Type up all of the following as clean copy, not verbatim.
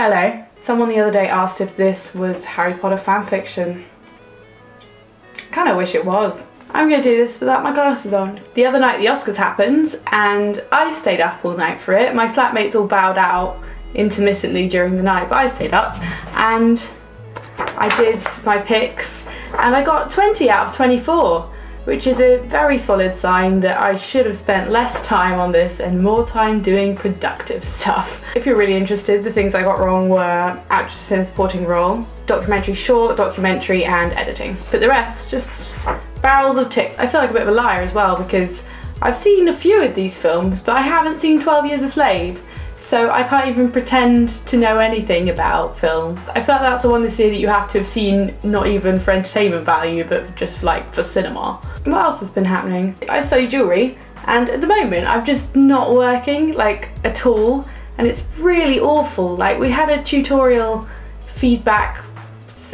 Hello. Someone the other day asked if this was Harry Potter fanfiction. Kinda wish it was. I'm gonna do this without my glasses on. The other night the Oscars happened and I stayed up all night for it. My flatmates all bowed out intermittently during the night, but I stayed up and I did my picks and I got 20 out of 24, which is a very solid sign that I should have spent less time on this and more time doing productive stuff. If you're really interested, the things I got wrong were actress in a supporting role, documentary short, documentary and editing. But the rest, just barrels of ticks. I feel like a bit of a liar as well because I've seen a few of these films, but I haven't seen 12 Years a Slave. So I can't even pretend to know anything about film. I feel like that's the one this year that you have to have seen, not even for entertainment value, but just like for cinema. What else has been happening? I study jewellery and at the moment I'm just not working like at all and it's really awful. Like we had a tutorial feedback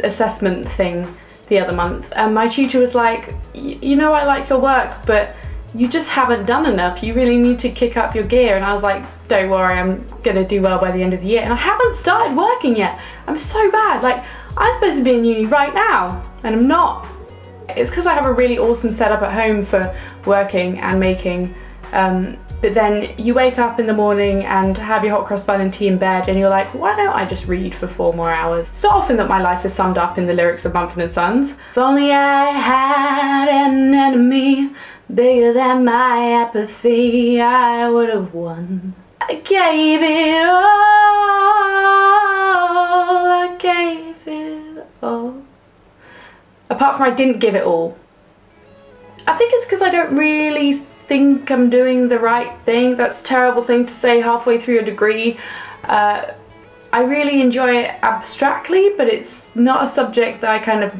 assessment thing the other month and my tutor was like, you know, I like your work, but you just haven't done enough. You really need to kick up your gear. And I was like, don't worry, I'm gonna do well by the end of the year. And I haven't started working yet. I'm so bad. Like, I'm supposed to be in uni right now and I'm not. It's because I have a really awesome setup at home for working and making. But then you wake up in the morning and have your hot cross bun and tea in bed and you're like, why don't I just read for 4 more hours? It's not often that my life is summed up in the lyrics of Mumford & Sons. If only I had an enemy bigger than my apathy, I would have won. I gave it all, I gave it all. Apart from I didn't give it all. I think it's because I don't really think I'm doing the right thing. That's a terrible thing to say halfway through a degree. I really enjoy it abstractly, but it's not a subject that I kind of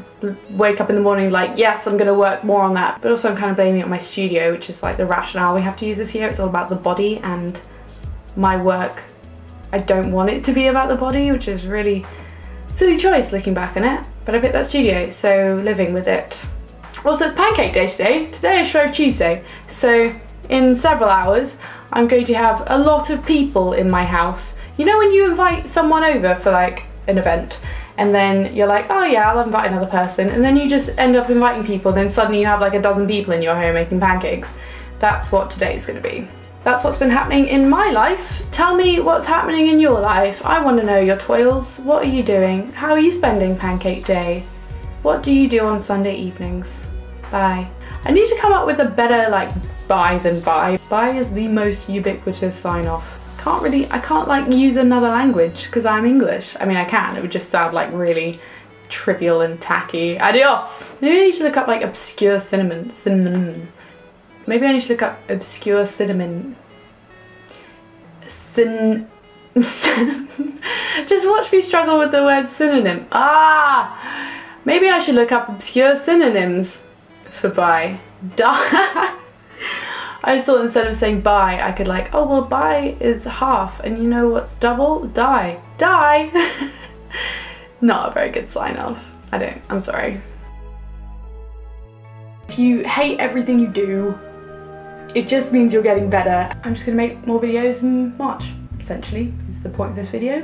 wake up in the morning like, yes, I'm going to work more on that. But also I'm kind of blaming it on my studio, which is like the rationale we have to use this year. It's all about the body and my work. I don't want it to be about the body, which is really silly choice looking back on it. But I picked that studio, so living with it. Also, it's pancake day today. Today is Shrove Tuesday, so in several hours I'm going to have a lot of people in my house. You know when you invite someone over for like an event and then you're like, oh yeah, I'll invite another person, and then you just end up inviting people, then suddenly you have like a dozen people in your home making pancakes. That's what today's gonna be. That's what's been happening in my life. Tell me what's happening in your life. I want to know your toils. What are you doing? How are you spending pancake day? What do you do on Sunday evenings? Bye. I need to come up with a better like bye than bye. Bye is the most ubiquitous sign off. I can't like use another language because I'm English. I mean I can, it would just sound like really trivial and tacky. Adios! Maybe I need to look up like obscure synonyms. Maybe I need to look up obscure cinnamon. Just watch me struggle with the word synonym. Ah! Maybe I should look up obscure synonyms for bye. I just thought instead of saying bye, I could like, oh well, bye is half, and you know what's double? Die. Die! Not a very good sign off. I'm sorry. If you hate everything you do, it just means you're getting better. I'm just gonna make more videos in March, essentially, is the point of this video.